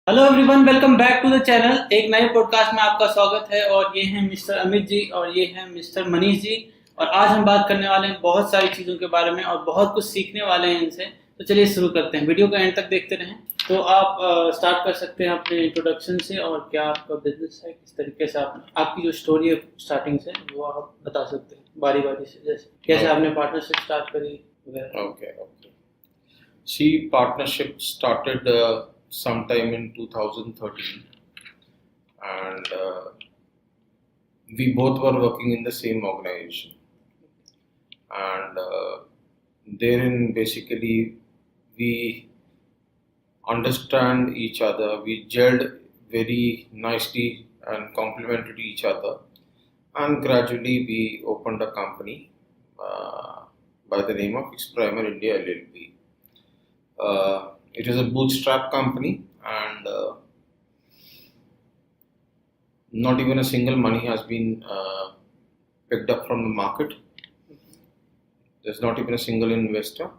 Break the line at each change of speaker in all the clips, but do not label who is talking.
Hello everyone, welcome back to the channel. एक नए podcast में आपका स्वागत है और ये हैं मिस्टर अमित जी और ये हैं मिस्टर मनीष जी। और आज हम बात करने वाले हैं बहुत सारी चीज़ों के बारे में और बहुत कुछ सीखने वाले हैं इनसे। तो चलिए शुरू करते हैं, वीडियो को एंड तक देखते रहें। तो आप स्टार्ट कर सकते हैं अपने इंट्रोडक्शन से और क्या आपका बिजनेस है, किस तरीके से आपकी जो स्टोरी है स्टार्टिंग से वो आप बता सकते हैं बारी बारी से, जैसे कैसे आपने पार्टनरशिप स्टार्ट करी वगैरह।
Okay. See, partnership started sometime in 2013, and we both were working in the same organization. And therein, basically, we understand each other. We gelled very nicely and complemented each other. And gradually, we opened a company by the name of Exprimer India LLP. It is a bootstrap company, and not even a single money has been picked up from the market. There's not even a single investor,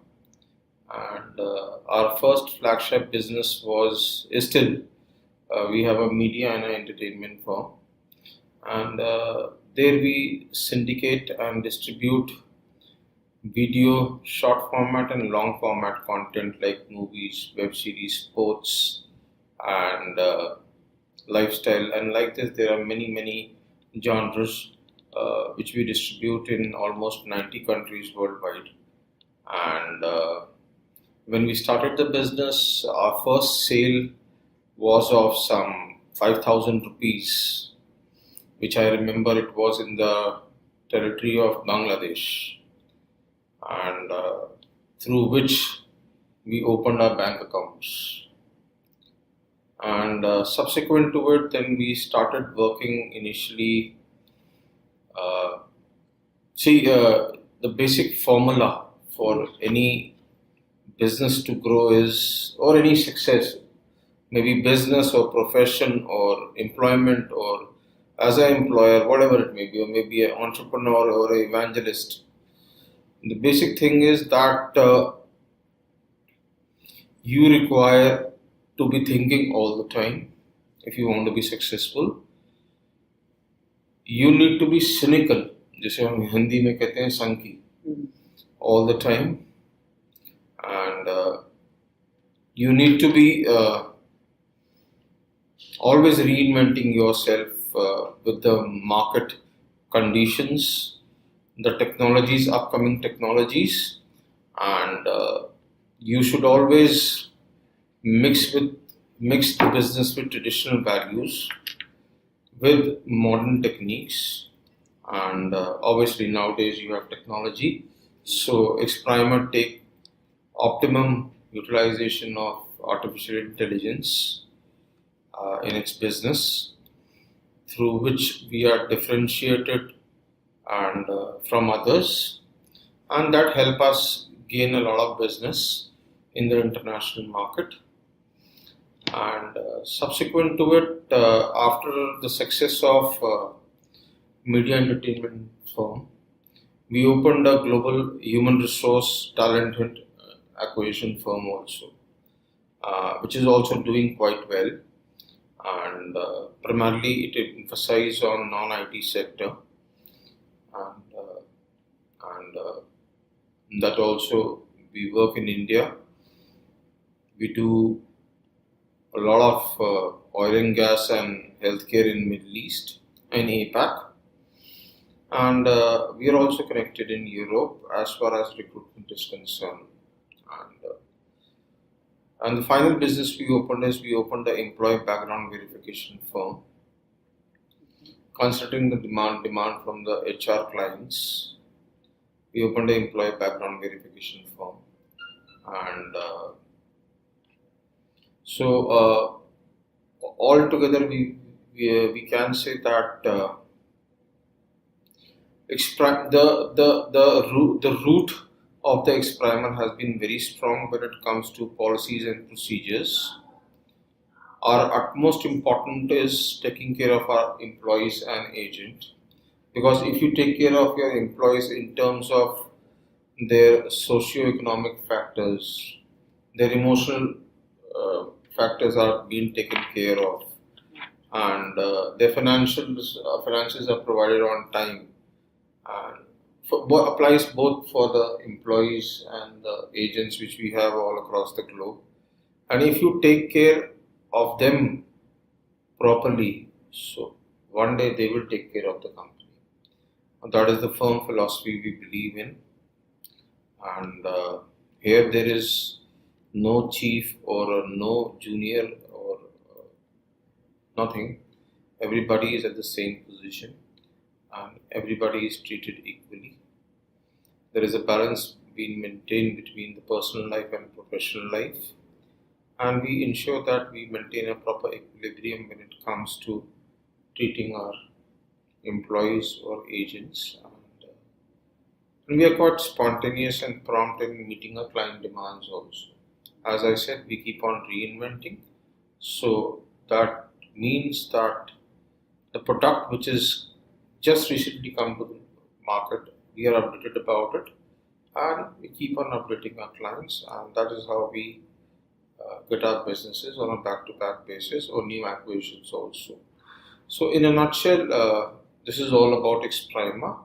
and our first flagship business is still we have a media and an entertainment firm, and there we syndicate and distribute video, short format and long format content like movies, web series, sports, and lifestyle. And like this, there are many genres which we distribute in almost 90 countries worldwide. And when we started the business, our first sale was of some 5,000 rupees, which I remember it was in the territory of Bangladesh, and through which we opened our bank accounts. And subsequent to it, then we started working initially. The basic formula for any business to grow is, or any success, maybe business or profession or employment or as an employer, whatever it may be, or maybe an entrepreneur or an evangelist. The basic thing is that you require to be thinking all the time if you want to be successful. You need to be cynical, जैसे हम हिंदी में कहते हैं संकी, all the time, and you need to be always reinventing yourself with the market conditions, the technologies, upcoming technologies, and you should always mix the business with traditional values with modern techniques. And obviously nowadays you have technology, so Exprimer take optimum utilization of artificial intelligence in its business, through which we are differentiated and from others, and that help us gain a lot of business in the international market. And subsequent to it, after the success of media entertainment firm, we opened a global human resource talent acquisition firm also, which is also doing quite well, and primarily it emphasizes on non-IT sector, and that also we work in India. We do a lot of oil and gas and healthcare in Middle East and APAC, and we are also connected in Europe as far as recruitment is concerned. And the final business we opened is we opened the employee background verification firm, considering the demand from the HR clients. We opened the employee background verification firm, and so altogether we can say that the root of the Exprimer has been very strong when it comes to policies and procedures. Our utmost important is taking care of our employees and agent, because if you take care of your employees in terms of their socio-economic factors, their emotional factors are being taken care of, and their finances are provided on time, and applies both for the employees and the agents which we have all across the globe. And if you take care of them properly, so one day they will take care of the company. And that is the firm philosophy we believe in. And here there is no chief or no junior or nothing. Everybody is at the same position and everybody is treated equally. There is a balance being maintained between the personal life and professional life, and we ensure that we maintain a proper equilibrium when it comes to treating our employees or agents. And we are quite spontaneous and prompt in meeting our client demands also. As I said, we keep on reinventing, so that means that the product which is just recently come to the market, we are updated about it, and we keep on updating our clients, and that is how we get our businesses on a back-to-back basis or new acquisitions also. So in a nutshell, this is all about Exprimer.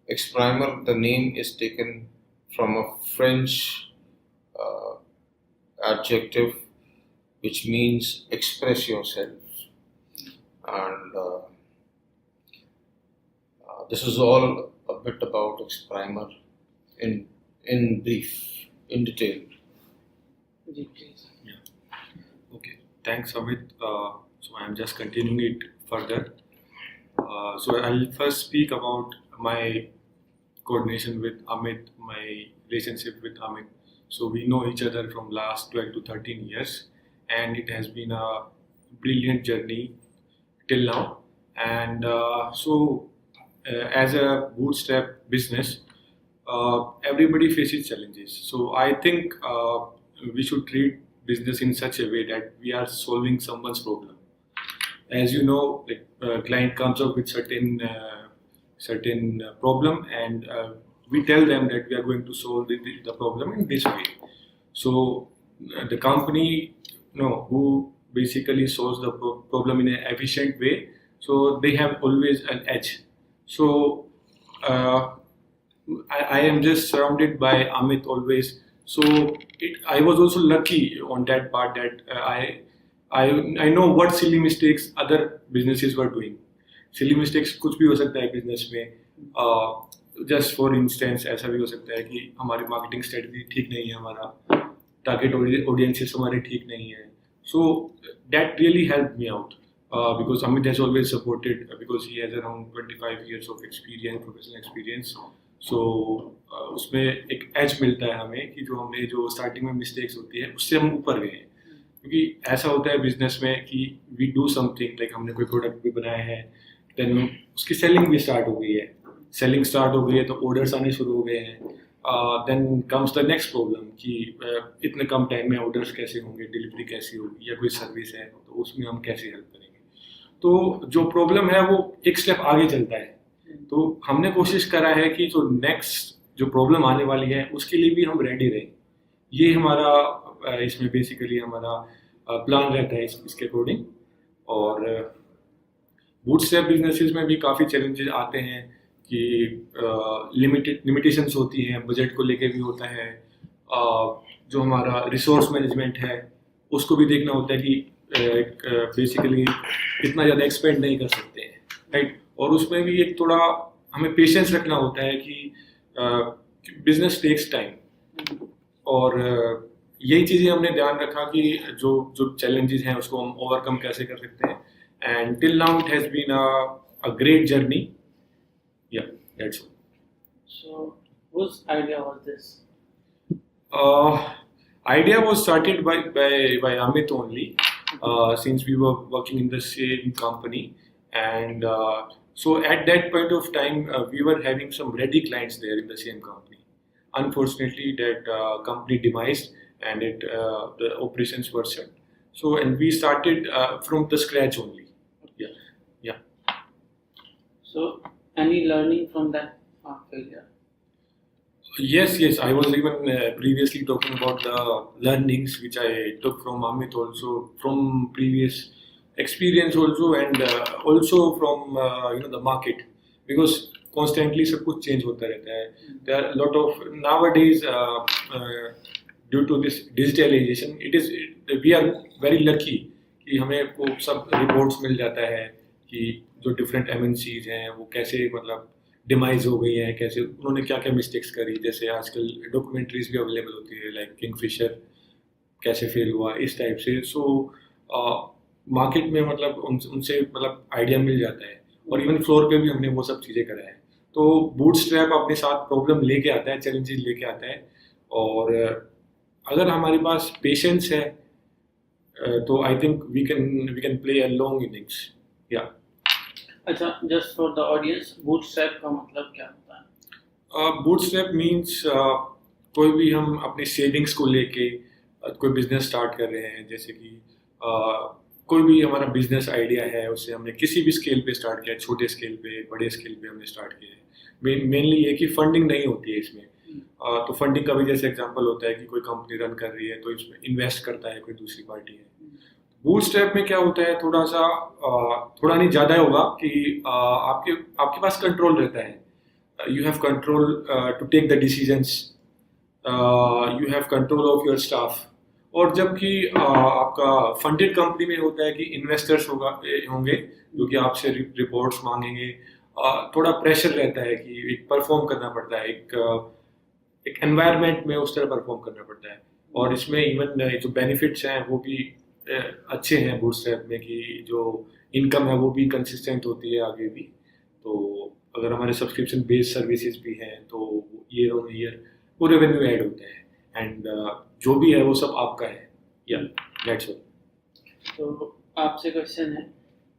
Exprimer, the name is taken from a French adjective which means express yourself, and this is all a bit about Exprimer in brief, in detail.
Ji, please.
Okay, thanks Amit. So I'm just continuing it further. So I'll first speak about my coordination with Amit, my relationship with Amit. So we know each other from last 12 to 13 years, and it has been a brilliant journey till now. And as a bootstrap business, everybody faces challenges. So I think we should treat business in such a way that we are solving someone's problem. As you know, like client comes up with certain problem, and we tell them that we are going to solve the problem in this way. So the company, who basically solves the problem in an efficient way, so they have always an edge. So I am just surrounded by Amit always. So I was also lucky on that part that I know what silly mistakes other businesses were doing. Silly mistakes कुछ भी हो सकता है business में. Just for instance ऐसा भी हो सकता है कि हमारी मार्केटिंग स्ट्रेटजी ठीक नहीं है, हमारा टारगेट ऑडियंसेस हमारे ठीक नहीं है. So that really helped me out because Amit has always supported because he has around 25 years of experience, professional experience. So उसमें एक एज मिलता है हमें कि जो हमने जो स्टार्टिंग में मिस्टेक्स होती है उससे हम ऊपर गए हैं. क्योंकि ऐसा होता है बिजनेस में कि वी डू समथिंग लाइक हमने कोई प्रोडक्ट भी बनाया है, देन उसकी सेलिंग भी स्टार्ट हो गई है. सेलिंग स्टार्ट हो गई है तो ऑर्डर्स आने शुरू हो गए हैं. Then comes the next problem कि इतने कम टाइम में ऑर्डर्स कैसे होंगे, डिलीवरी कैसी होगी, या कोई सर्विस है तो उसमें हम कैसे हेल्प करेंगे. तो जो प्रॉब्लम है वो एक स्टेप आगे चलता है. तो हमने कोशिश करा है कि जो नेक्स्ट जो प्रॉब्लम आने वाली है उसके लिए भी हम रेडी रहें. ये हमारा इसमें बेसिकली हमारा प्लान रहता है इसके अकॉर्डिंग. और बूटस्ट्रैप बिजनेसेस में भी काफ़ी चैलेंजेस आते हैं कि लिमिटेशंस होती हैं, बजट को लेके भी होता है. जो हमारा रिसोर्स मैनेजमेंट है उसको भी देखना होता है कि बेसिकली इतना ज़्यादा एक्सपेंड नहीं कर सकते हैं, राइट. और उसमें भी एक थोड़ा हमें पेशेंस रखना होता है कि बिजनेस टेक्स टाइम. और यही चीज़ें हमने ध्यान रखा कि जो चैलेंजेस हैं उसको हम ओवरकम कैसे कर सकते हैं. And till now it has been a great journey. Yeah, that's all.
So, whose idea was this?
Idea was started by Amit only, since we were working in the same company, and so at that point of time we were having some ready clients there in the same company. Unfortunately, that company demised, and the operations were shut. So, and we started from the scratch only. Yeah.
So, any learning from that failure?
Yes, yes. I was even previously talking about the learnings which I took from Amit also, from previous experience also, and also from the market, because constantly सब कुछ change होता रहता है. There are a lot of nowadays due to this digitalization, we are very lucky कि हमें को सब reports मिल जाता है कि जो different MNCs हैं वो कैसे मतलब डिमाइज हो गई है, कैसे उन्होंने क्या क्या मिस्टेक्स करी. जैसे आजकल डॉक्यूमेंट्रीज भी अवेलेबल होती है लाइक किंगफिशर कैसे फेल हुआ इस टाइप से. सो मार्केट में मतलब उनसे मतलब आइडिया मिल जाता है, और इवन फ्लोर पे भी हमने वो सब चीज़ें करा है. तो बूटस्ट्रैप अपने साथ प्रॉब्लम लेके आता है, चैलेंजेस लेके आता है, और अगर हमारे पास पेशेंस है तो I think we can play a long innings. या
अच्छा, just for the audience, bootstrap का मतलब क्या होता है?
बूटस्ट्रैप मीन्स कोई भी हम अपनी सेविंग्स को लेके कोई बिजनेस स्टार्ट कर रहे हैं. जैसे कि कोई भी हमारा बिजनेस आइडिया है, उसे हमने किसी भी स्केल पे स्टार्ट किया, छोटे स्केल पे बड़े स्केल पे हमने स्टार्ट किया है. मेनली ये कि फंडिंग नहीं होती है इसमें. तो फंडिंग का भी जैसे एग्जांपल होता है कि कोई कंपनी रन कर रही है तो इसमें इन्वेस्ट करता है कोई दूसरी पार्टी है. बूटस्ट्रैप में क्या होता है, थोड़ा नहीं ज़्यादा होगा कि आपके पास कंट्रोल रहता है. You have control to take the decisions, you have control of your staff. और जबकि आपका फंडेड कंपनी में होता है कि इन्वेस्टर्स होंगे जो कि आपसे रिपोर्ट्स मांगेंगे. थोड़ा प्रेशर रहता है कि एक परफॉर्म करना पड़ता है, एक एनवायरनमेंट में उस तरह परफॉर्म करना पड़ता है. और इसमें इवन जो बेनिफिट्स हैं वो भी अच्छे हैं बूटस्ट्रैप में, कि जो इनकम है वो भी कंसिस्टेंट होती है आगे भी. तो अगर हमारे सब्सक्रिप्शन बेस्ड सर्विसेज भी हैं तो ईयर ऑन ईयर वो रेवेन्यू ऐड होते हैं, एंड जो भी है वो सब आपका है. या दैट्स ऑल.
तो आपसे क्वेश्चन है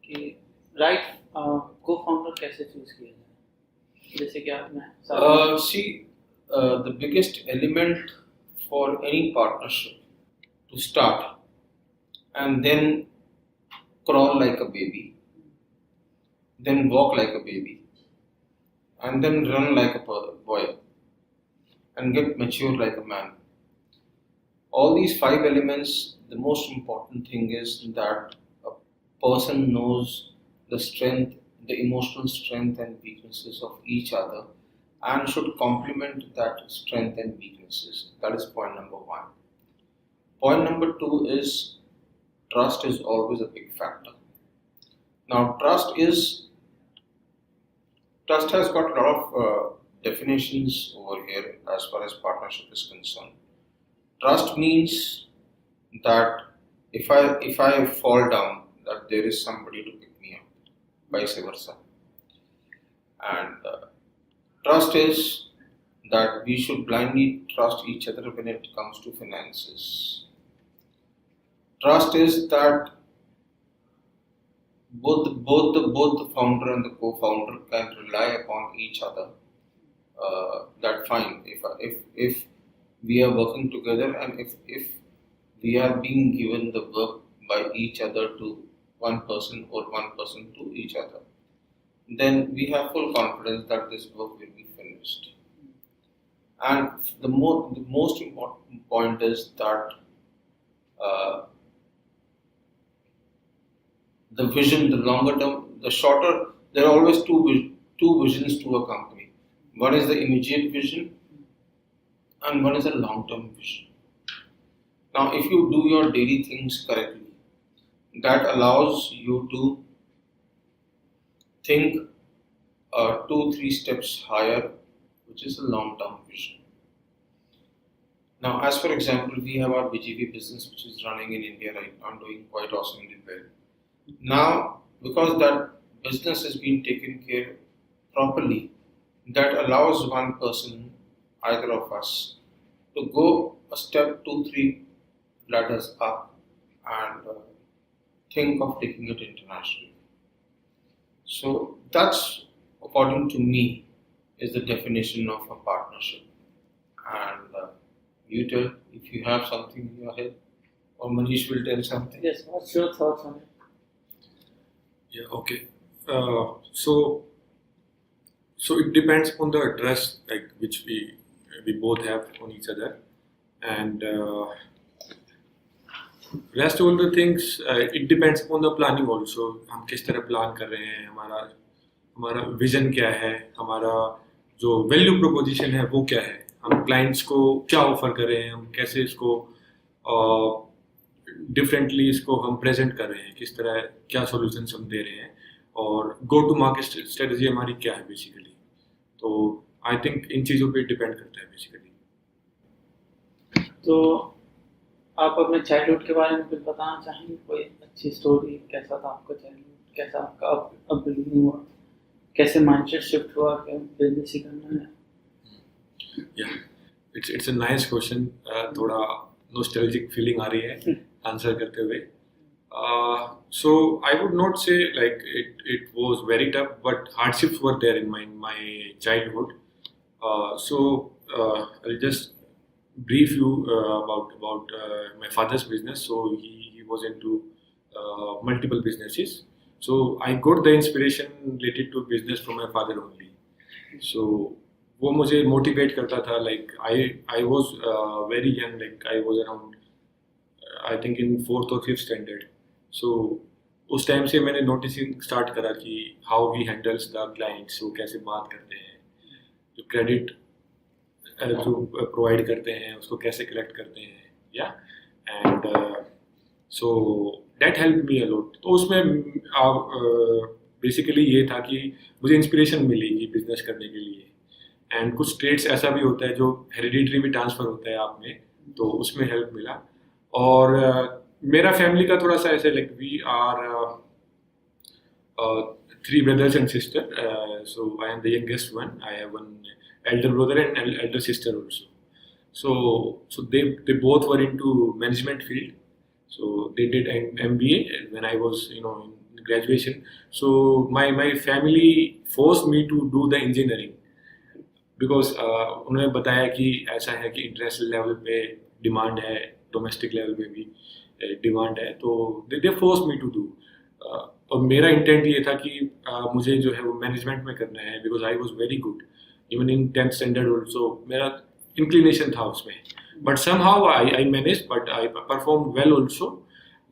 कि राइट को फाउंडर कैसे चूज किया जाए, जैसे कि आपने
See, the biggest element for any partnership to start and then crawl like a baby, then walk like a baby, and then run like a boy, and get mature like a man. All these 5 elements, the most important thing is that a person knows the strength, the emotional strength and weaknesses of each other, and should complement that strength and weaknesses. That is point number 1. Point number 2 is trust is always a big factor. Now, trust has got a lot of definitions over here as far as partnership is concerned. Trust means that if I fall down, that there is somebody to pick me up, vice versa. And trust is that we should blindly trust each other when it comes to finances. Trust is that both the founder and the co-founder can rely upon each other. That fine, if we are working together, and if we are being given the work by each other to one person or one person to each other, then we have full confidence that this work will be finished. And the most important point is that the vision, the longer term, the shorter, there are always two visions to a company. One is the immediate vision and one is a long-term vision. Now, if you do your daily things correctly, that allows you to think 2-3 steps higher, which is a long-term vision. Now, as for example, we have our BGV business which is running in India right now, doing quite awesomely well. Now, because that business has been taken care properly, that allows one person, either of us, to go a step 2-3 ladders up and think of taking it internationally. So that's, according to me, is the definition of a partnership. And you tell if you have something in your head, or Manish will tell something.
Yes, what's your thoughts on it?
Yeah, okay. So it depends on the address like which we we both have on each other, and rest all the things it depends upon the planning also. हम किस तरह plan कर रहे हैं, हमारा vision क्या है, हमारा जो वैल्यू प्रोपोजिशन है वो क्या है, हम क्लाइंट्स को क्या ऑफर कर रहे हैं, हम कैसे इसको डिफरेंटली इसको हम प्रेजेंट कर रहे हैं, किस तरह क्या सॉल्यूशंस हम दे रहे हैं, और गो टू मार्केट स्ट्रेटजी हमारी क्या है बेसिकली. तो आई थिंक इन चीज़ों पे डिपेंड करता है बेसिकली.
तो आप अपने चाइल्डहुड के बारे में कुछ बताना चाहेंगे, कोई अच्छी स्टोरी, कैसा था आपका चाइल्डहुड, कैसा आपका अपब्रिंगिंग हुआ, कैसे माइंडसेट शिफ्ट हुआ कि बिजनेस ही करना है?
Yeah, it's a nice question. थोड़ा nostalgic feeling आ रही है आंसर करते हुए. So I would not say like it was very tough, but hardships were there in my childhood. So I'll just brief you about my father's business. So he was into multiple businesses. So I got the inspiration related to business from my father only. So वो मुझे motivate करता था. Like I was very young, like I was around I think in 4th और 5th standard. सो उस time से मैंने noticing start करा कि how he handles the clients, वो कैसे बात करते हैं, जो क्रेडिट जो प्रोवाइड करते हैं उसको कैसे कलेक्ट करते हैं, या and so that help me a lot. तो उसमें बेसिकली ये था कि मुझे इंस्पिरेशन मिली कि बिजनेस करने के लिए. एंड कुछ ट्रेड्स ऐसा भी होता है जो हेरिडिटरी भी ट्रांसफ़र होता है आप में, तो उसमें हेल्प मिला. और मेरा फैमिली का थोड़ा सा ऐसे like we are 3 brothers and sister. So I am the youngest one. I have one elder brother and elder sister also. So they both were into management field. So they did an MBA when I was in graduation. So my family forced me to do the engineering. Because उन्होंने बताया कि ऐसा है कि international level पे demand है, domestic level पे भी डिमांड है, तो दे फोर्स मी टू डू. और मेरा इंटेंट ये था कि मुझे जो है वो मैनेजमेंट में करना है, because I was very good even in 10th standard also. मेरा इंक्लिनेशन था उसमें, but somehow I manage, but I perform well also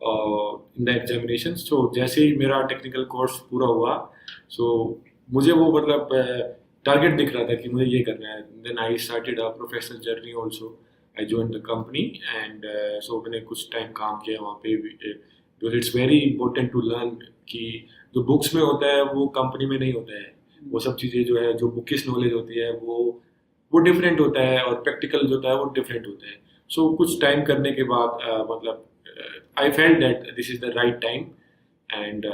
in the examination. So जैसे ही मेरा टेक्निकल कोर्स पूरा हुआ, सो मुझे वो मतलब टारगेट दिख रहा था कि मुझे ये करना है. Then I started a professional journey also. I join the company and so मैंने कुछ टाइम काम किया वहाँ पे, because it's very important to learn कि जो बुक्स में होता है वो कंपनी में नहीं होता है. वो सब चीज़ें जो है, जो बुकिश नॉलेज होती है वो डिफरेंट होता है, और प्रैक्टिकल जो होता है वो डिफरेंट होता है. सो कुछ टाइम करने के बाद मतलब I felt that this is the right time, and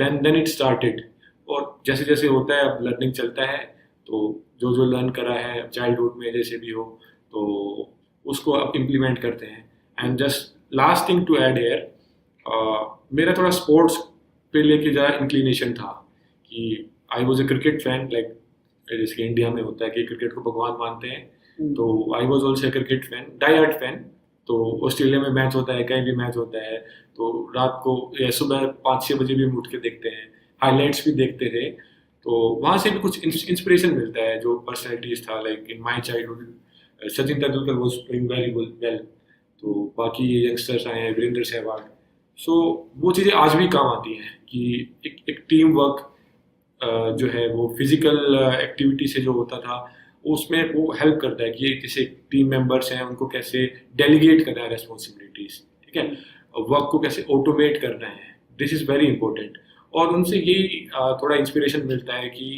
then it started. और जैसे जैसे होता है अब लर्निंग चलता है, तो जो लर्न करा है चाइल्डहुड में जैसे भी हो, तो उसको अब इम्प्लीमेंट करते हैं. And just last thing to add here, मेरा थोड़ा स्पोर्ट्स पे लेके ज़्यादा इंक्लिनेशन था कि I was a cricket fan. Like जैसे इंडिया में होता है कि क्रिकेट को भगवान मानते हैं, तो I was also cricket fan, die hard fan. तो ऑस्ट्रेलिया में मैच होता है, कहीं भी मैच होता है, तो रात को या सुबह 5-6 बजे भी उठ के देखते हैं, हाईलाइट्स भी देखते थे. तो वहाँ से भी कुछ इंस्पिरेशन मिलता है. जो पर्सनैलिटीज था, like in my childhood Sachin Tendulkar was playing very well. तो बाकी यंगस्टर्स आए हैं, वीरेंद्र सहवाग. सो वो चीज़ें आज भी काम आती हैं कि एक टीम वर्क जो है वो फिजिकल एक्टिविटी से जो होता था, उसमें वो हेल्प करता है कि जैसे टीम मेंबर्स हैं उनको कैसे डेलीगेट करना है रिस्पॉन्सिबिलिटीज़, ठीक है, वर्क को कैसे ऑटोमेट करना है. This is very important. और उनसे यही थोड़ा इंस्पिरेशन मिलता है कि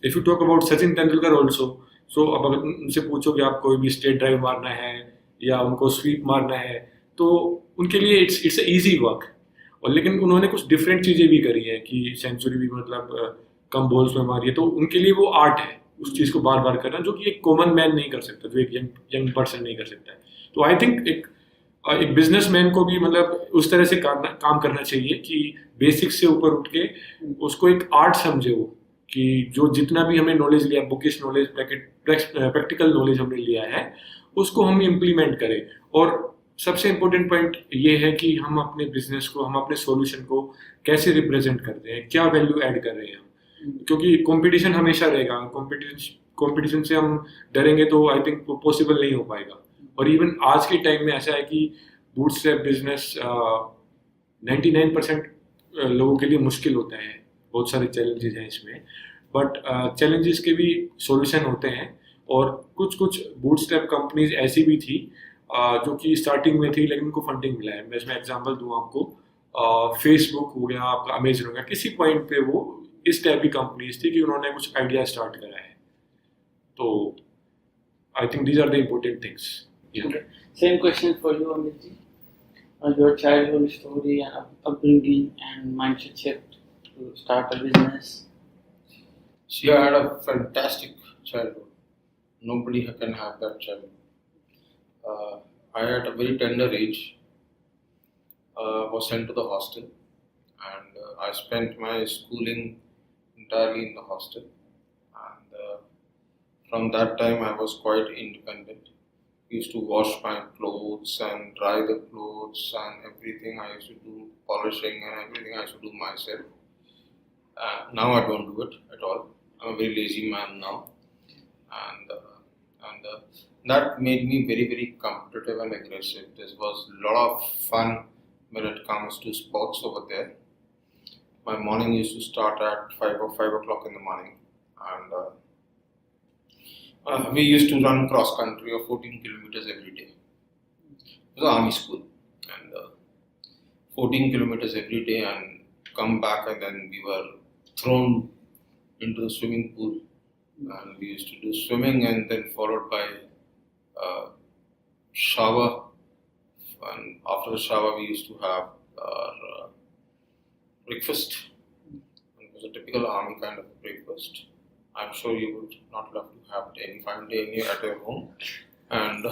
if you talk about Sachin Tendulkar also, so अब अगर उनसे पूछो कि आप कोई भी स्ट्रेट ड्राइव मारना है या उनको स्वीप मारना है, तो उनके लिए इट्स अ ईजी वर्क. और लेकिन उन्होंने कुछ डिफरेंट चीज़ें भी करी हैं कि सेंचुरी भी मतलब कम बॉल्स में मारी है, तो उनके लिए वो आर्ट है उस चीज़ को बार बार करना, जो कि एक कॉमन मैन नहीं कर सकता, जो एक यंग पर्सन नहीं कर सकता है. तो आई थिंक एक बिजनेसमैन को भी मतलब उस तरह से काम करना चाहिए कि बेसिक से ऊपर उठ के उसको एक आर्ट समझे वो, कि जो जितना भी हमें नॉलेज लिया, बुकिश नॉलेज, प्रैक्टिकल नॉलेज हमने लिया है, उसको हम इम्प्लीमेंट करें. और सबसे इम्पोर्टेंट पॉइंट ये है कि हम अपने बिजनेस को, हम अपने सॉल्यूशन को कैसे रिप्रेजेंट करते हैं, क्या वैल्यू ऐड कर रहे हैं हम, क्योंकि कंपटीशन हमेशा रहेगा. कंपटीशन से हम डरेंगे तो आई थिंक पॉसिबल नहीं हो पाएगा. और इवन आज के टाइम में ऐसा है कि बूटस्ट्रैप बिजनेस 99% लोगों के लिए मुश्किल होता है. बहुत सारे चैलेंजेस हैं इसमें, बट चैलेंजेस के भी सॉल्यूशन होते हैं. और कुछ कुछ बूटस्ट्रैप कंपनीज ऐसी भी थी जो कि स्टार्टिंग में थी लेकिन उनको फंडिंग मिला है. मैं इसमें एग्जांपल दूं आपको, फेसबुक हो गया, आपका अमेजन हो गया, किसी पॉइंट पे वो इस टाइप की कंपनीज थी कि उन्होंने कुछ आइडिया स्टार्ट करा है. तो I think these are the important things.
Okay. Same question for you, Amit ji. Your childhood story and upbringing and mindset shift to start a business.
See, I had a fantastic childhood. Nobody can have that childhood. I at a very tender age was sent to the hostel, and I spent my schooling entirely in the hostel. And from that time, I was quite independent. Used to wash my clothes and dry the clothes and everything. I used to do polishing and everything I used to do myself. Now I don't do it at all. I'm a very lazy man now, and that made me very, very competitive and aggressive. This was a lot of fun when it comes to sports over there. My morning used to start at 5 o'clock in the morning, and we used to run cross country of 14 kilometers every day. It was an army school, and 14 kilometers every day, and come back, and then we were thrown into the swimming pool, and we used to do swimming, and then followed by shower, and after the shower we used to have our breakfast. It was a typical army kind of breakfast. I'm sure you would not love to have it any fine day at your home. And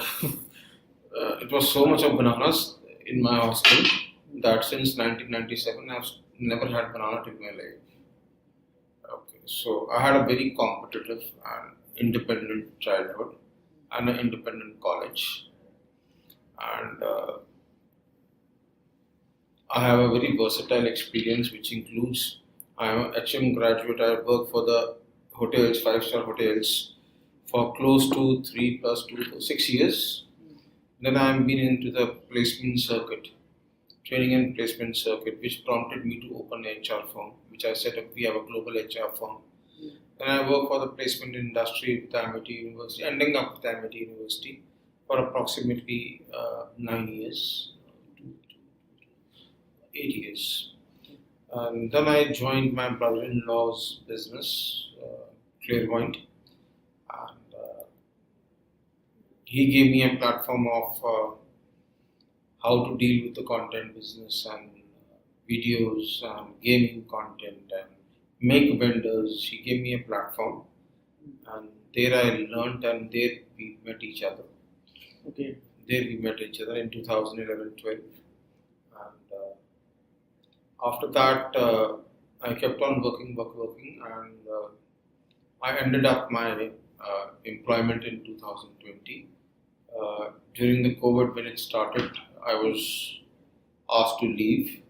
it was so much of bananas in my hostel that since 1997 I've never had banana in my life. Okay, so I had a very competitive and independent childhood and an independent college. And I have a very versatile experience, which includes I am a HM graduate. I work for the hotels, 5-star hotels, for close to 3 plus 2 to 6 years. Then I have been into the placement circuit, training and placement circuit, which prompted me to open a HR firm, which I set up. We have a global HR firm. Then I work for the placement industry with Amity University, ending up with Amity University for approximately 9 years, 8 years. And then I joined my brother-in-law's business, Clairvoyant, and he gave me a platform of how to deal with the content business and videos and gaming content and make vendors. He gave me a platform, and there I learned, and there we met each other.
Okay.
There we met each other in 2011-12. And after that, I kept on working, and I ended up my employment in 2020. During the COVID, when it started, I was asked to leave.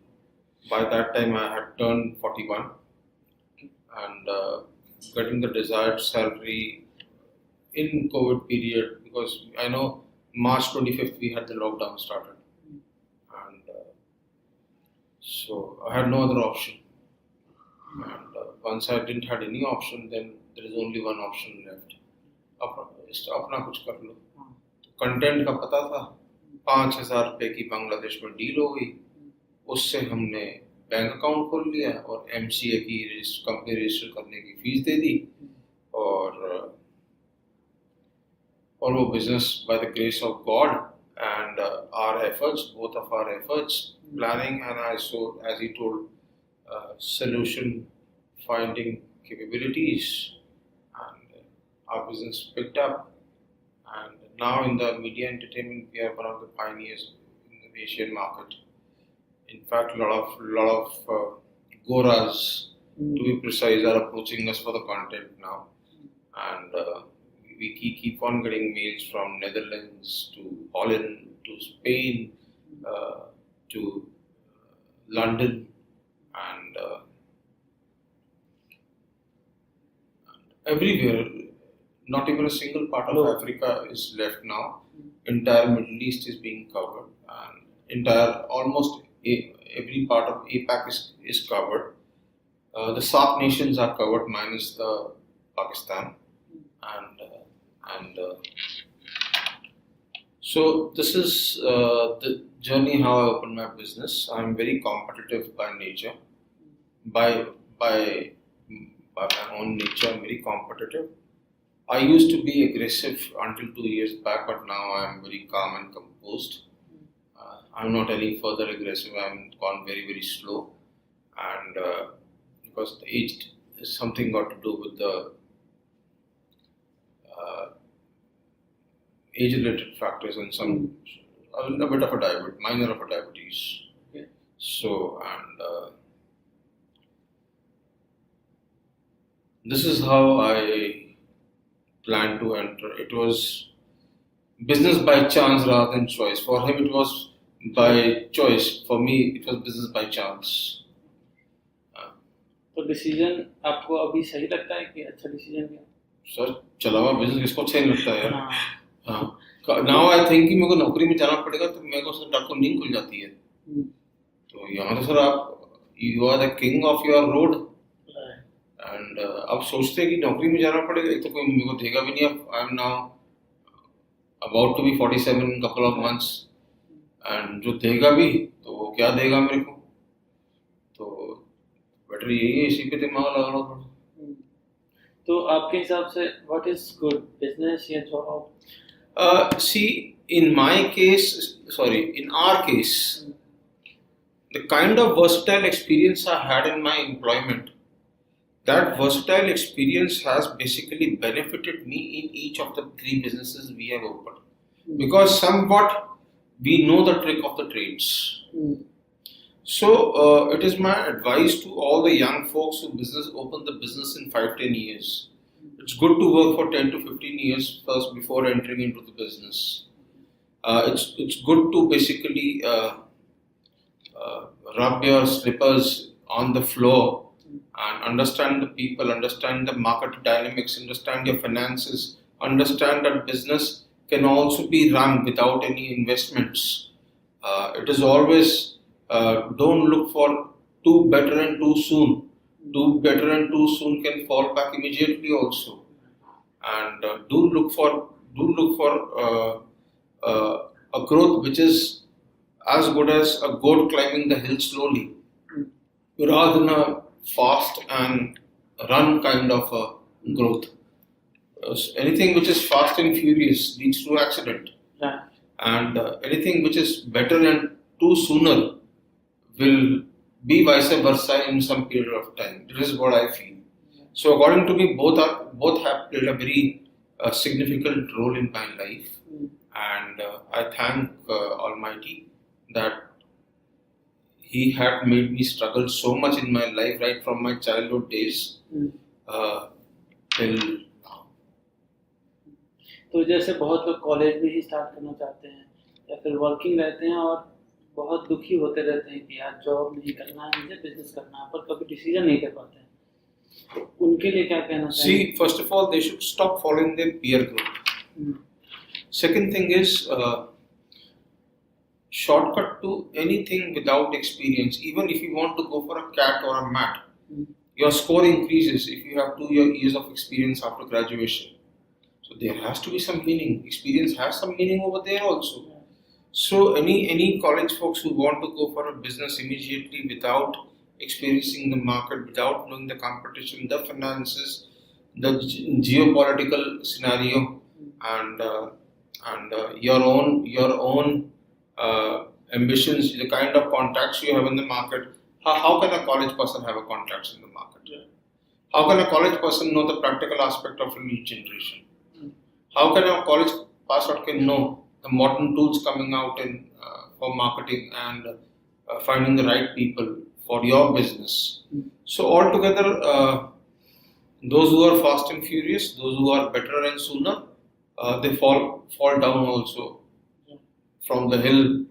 By that time, I had turned 41, and getting the desired salary in COVID period, because I know March 25th we had the lockdown started, and so I had no other option. And once I didn't have any option, then there is only one option left. अपना कुछ कर लो. Content का पता था, 5,000 रुपए की बांग्लादेश में deal हो गई. उससे हमने बैंक अकाउंट खोल लिया और MCA की कंपनी रजिस्टर करने की फीस दे दी, और वो business by the grace of God and our efforts, both of our efforts, planning and also, as he told, solution finding capabilities, and our business picked up. And now in the media entertainment, we are one of the pioneers in the Asian market. In fact, a lot of Goras, to be precise, are approaching us for the content now, and we keep on getting mails from Netherlands to Holland to Spain to London, and everywhere not even a single part of
No.
Africa is left now. Entire Middle East is being covered, and almost every part of APAC is covered. The SAARC nations are covered minus the Pakistan, and so this is the journey how I opened my business. I'm very competitive by nature. By my own nature, I'm very competitive. I used to be aggressive until 2 years back, but now I am very calm and composed. I'm not any further aggressive. I'm gone very, very slow, and because the age is something got to do with the age-related factors and a bit of a diabetes, minor of a diabetes.
Yeah.
So, and this is how I planned to enter. It was business by chance rather than choice. For him, it was by choice. For me, it was business by chance.
तो decision आपको अभी सही लगता है कि अच्छा decision लिया?
Sir चला हुआ बिजनेस किसको अच्छा नहीं लगता है यार.
हाँ.
नाउ आई थिंक कि मेरे को नौकरी में जाना पड़ेगा तो मेरे को सर आपको नींद खुल जाती है. तो यहाँ तो सर आप you are the king of your road, and आप सोचते हैं कि नौकरी में जाना पड़ेगा. एक तो कोई मेरे को देगा भी नहीं. अब I am now about to be 47 in couple of months, and जो देगा भी तो वो क्या देगा मेरे को. तो बेटर यही है, इसी पे दिमाग लगा लो थोड़ा.
तो आपके हिसाब से व्हाट इज गुड, बिजनेस या job?
See, in our case, the kind of versatile experience I had in my employment, that versatile experience has basically benefited me in each of the 3 businesses we have opened. Because somewhat we know the trick of the trades. So it is my advice to all the young folks who open the business in 5-10 years. It's good to work for 10 to 15 years first before entering into the business. It's good to basically rub your slippers on the floor and understand the people, understand the market dynamics, understand your finances, understand that business can also be run without any investments. It is always don't look for too better and too soon. Do better and too soon can fall back immediately also. And do look for a growth which is as good as a goat climbing the hill slowly, rather than a fast and run kind of a growth. Anything which is fast and furious leads to accident.
Right.
And anything which is better and too sooner will be vice versa in some period of time. This is what I feel. So according to me, both have played a very significant role in my life, and I thank Almighty that He had made me struggle so much in my life, right from my childhood days till now.
तो जैसे बहुत लोग college में ही start करना चाहते हैं या फिर वर्किंग रहते हैं और बहुत दुखी होते रहते हैं कि यार जॉब नहीं करना है, मुझे बिजनेस करना है, पर कभी डिसीजन नहीं कर पाते हैं. तो उनके लिए क्या कहना चाहिए?
See, first of all, they should stop following their peer group. Second thing is shortcut to anything without experience. Even if you want to go for a CAT or a MAT, your score increases if you have 2 years of experience after graduation. So there has to be some meaning. Experience has some meaning over there also. So any college folks who want to go for a business immediately without experiencing the market, without knowing the competition, the finances, the geopolitical scenario, and your own ambitions, the kind of contacts you have in the market. How can a college person have a contacts in the market? How can a college person know the practical aspect of a lead generation? How can a college passer can know the modern tools coming out for marketing and finding the right people for your business? So altogether, those who are fast and furious, those who are better and sooner, they fall down also from the hill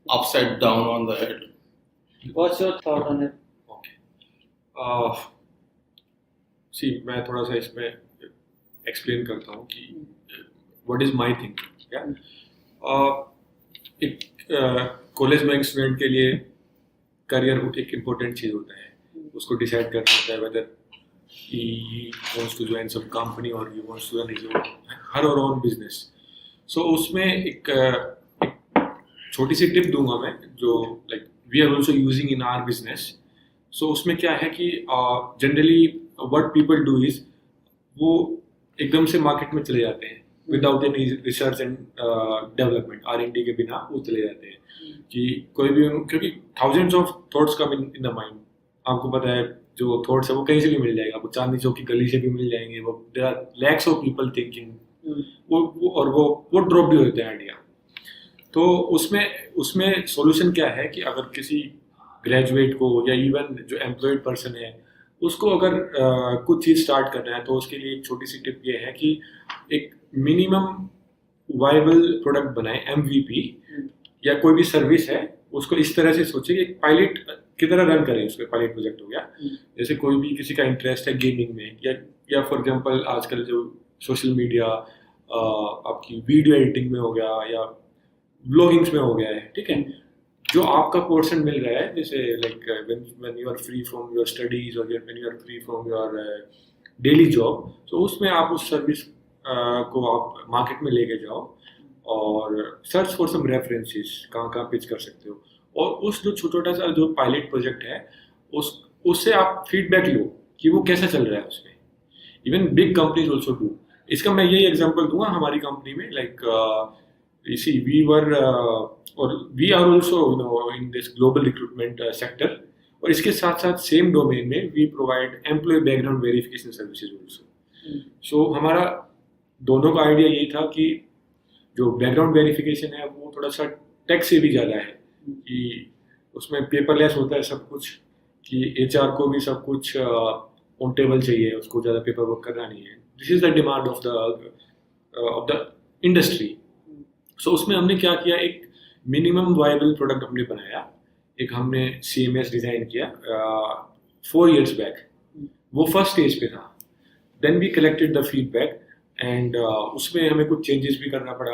upside down on the head.
What's your thought on it?
Okay. See, मैं थोड़ा सा इसमें explain करता हूँ कि what is my thinking. क्या एक college में स्टूडेंट के लिए करियर एक इम्पोर्टेंट चीज़ होता है, उसको डिसाइड करना होता है weather he wants to join some company or he wants to run his own her or own business. So उसमें एक छोटी सी टिप दूंगा मैं जो like we are also using in our business. So उसमें क्या है कि generally what people do is वो एकदम से मार्केट में चले जाते हैं without any research and development, R&D के बिना वो चले जाते हैं कि कोई भी, क्योंकि thousands of thoughts come in the mind. आपको पता है जो थॉट्स है वो कहीं से भी मिल जाएगा, आपको चांदनी चौक की गली से भी मिल जाएंगे, वो there are lakhs of people thinking, वो ड्रॉप भी होते हैं आइडिया। तो उसमें सॉल्यूशन क्या है कि अगर किसी ग्रेजुएट को या इवन जो एम्प्लॉयड पर्सन है उसको अगर कुछ चीज़ स्टार्ट करना है तो उसके लिए एक छोटी सी टिप ये है कि एक मिनिमम वायबल प्रोडक्ट बनाए, MVP, या कोई भी सर्विस है उसको इस तरह से सोचे कि एक पायलट की तरह रन करें। उसका पायलट प्रोजेक्ट हो गया, जैसे कोई भी किसी का इंटरेस्ट है गेमिंग में या फॉर एग्जांपल आजकल जो सोशल मीडिया आपकी वीडियो एडिटिंग में हो गया या ब्लॉगिंग्स में हो गया है, ठीक है, जो आपका पोर्शन मिल रहा है, जैसे like when you are free from your studies और when you are free from your daily job, तो उसमें आप उस सर्विस को आप मार्केट में लेके जाओ और सर्च फॉर सम रेफरेंसेस, कहाँ पिच कर सकते हो, और उस जो छोटा सा जो पायलट प्रोजेक्ट है उससे आप फीडबैक लो कि वो कैसा चल रहा है उसमें। Even big companies also do. इसका मैं यही एग्जांपल दूंगा हमारी कंपनी में, like we are also in this global recruitment sector, और इसके साथ साथ सेम डोमेन में we provide employ background verification services also. So हमारा दोनों का आइडिया यही था कि जो बैकग्राउंड वेरिफिकेशन है वो थोड़ा सा टेक से भी ज़्यादा है कि उसमें पेपरलेस होता है सब कुछ, कि HR को भी सब कुछ ऑन टेबल चाहिए, उसको ज़्यादा पेपर वर्क करना नहीं है। This is the demand of the industry. So उसमें हमने क्या किया, एक मिनिमम वायबल प्रोडक्ट हमने बनाया, एक हमने CMS डिज़ाइन किया 4 years बैक, वो फर्स्ट स्टेज पे था। Then we collected the feedback and उसमें हमें कुछ चेंजेस भी करना पड़ा।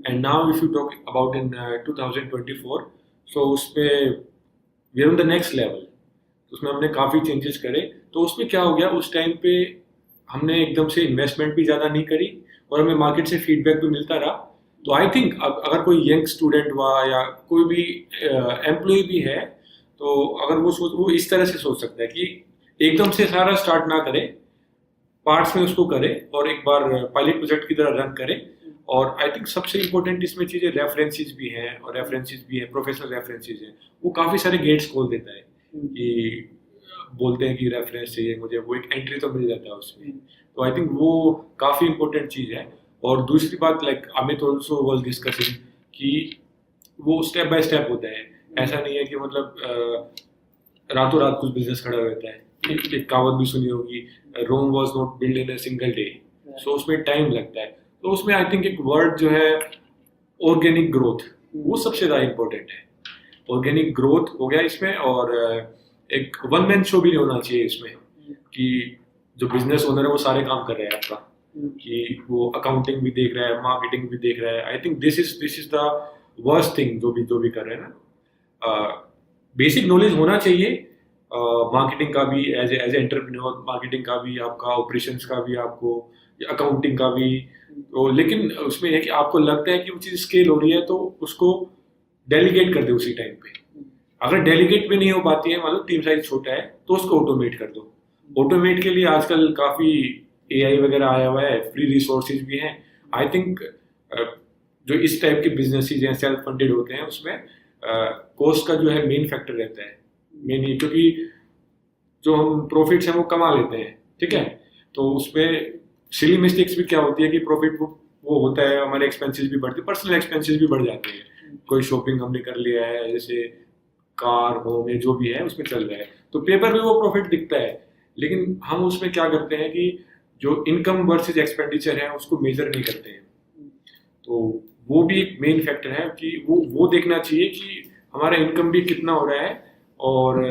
And now if you talk about in 2024, so उसमें we are on the next level. उसमें हमने काफ़ी चेंजेस करे। तो उसमें क्या हो गया, उस टाइम पे हमने एकदम से इन्वेस्टमेंट भी ज़्यादा नहीं करी और हमें मार्केट से फीडबैक भी मिलता रहा। तो आई थिंक अगर कोई यंग स्टूडेंट हुआ या कोई भी एम्प्लॉय भी है, तो अगर वो इस तरह से सोच सकता है कि एकदम से सारा स्टार्ट ना करे, पार्ट्स में उसको करे और एक बार पायलट प्रोजेक्ट की तरह रन करे। और आई थिंक सबसे इम्पोर्टेंट इसमें चीज़ें रेफरेंसेस भी हैं, और रेफरेंसेस भी हैं, प्रोफेशनल रेफरेंसेस हैं, वो काफ़ी सारे गेट्स खोल देता है कि बोलते हैं कि रेफरेंस चाहिए मुझे, वो एक एंट्री तो मिल जाता है उसमें। तो आई थिंक वो काफ़ी इम्पोर्टेंट चीज़ है। और दूसरी बात, like Amit also was discussing, कि वो स्टेप बाय स्टेप होता है। ऐसा नहीं है कि मतलब रातों रात कुछ बिजनेस खड़ा रहता है। एक कहावत भी सुनी होगी, Rome was not build in a single day. So उसमें टाइम लगता है। तो उसमें आई थिंक एक वर्ड जो है ऑर्गेनिक ग्रोथ, वो सबसे ज़्यादा इम्पोर्टेंट है। ऑर्गेनिक ग्रोथ हो गया इसमें, और एक वन मैन शो भी नहीं होना चाहिए इसमें कि जो बिजनेस ओनर है वो सारे काम कर रहे हैं आपका, कि वो अकाउंटिंग भी देख रहा है, मार्केटिंग भी देख रहा है। I think this is the worst thing जो भी कर रहे हैं ना। बेसिक नॉलेज होना चाहिए मार्केटिंग का भी, एज एंटरप्रेन्योर, मार्केटिंग का भी, आपका ऑपरेशंस का भी, आपको अकाउंटिंग का भी। तो लेकिन उसमें है कि आपको लगता है कि वो चीज़ स्केल हो रही है तो उसको डेलीगेट कर दो उसी टाइम पे। अगर डेलीगेट भी नहीं हो पाती है, मतलब टीम साइज छोटा है, तो उसको ऑटोमेट कर दो। ऑटोमेट के लिए आजकल काफ़ी AI वगैरह आया हुआ है, फ्री रिसोर्सेज भी हैं। आई थिंक जो इस टाइप के बिजनेसेस हैं, सेल्फ फंडेड होते हैं, उसमें कॉस्ट का जो है मेन फैक्टर रहता है, मेन, क्योंकि जो हम प्रॉफिट्स हैं वो कमा लेते हैं, ठीक है। तो उसमें सिली मिस्टेक्स भी क्या होती है कि प्रॉफिट वो होता है, हमारे एक्सपेंसेस भी बढ़ते हैं, पर्सनल एक्सपेंसेस भी बढ़ जाते हैं। कोई शॉपिंग हमने कर लिया है, जैसे कार, होम, या जो भी है उसमें चल रहा है, तो पेपर में वो प्रॉफिट दिखता है। लेकिन हम उसमें क्या करते हैं कि जो इनकम वर्सेस एक्सपेंडिचर है उसको मेजर नहीं करते हैं। तो वो भी एक मेन फैक्टर है कि वो देखना चाहिए कि हमारा इनकम भी कितना हो रहा है और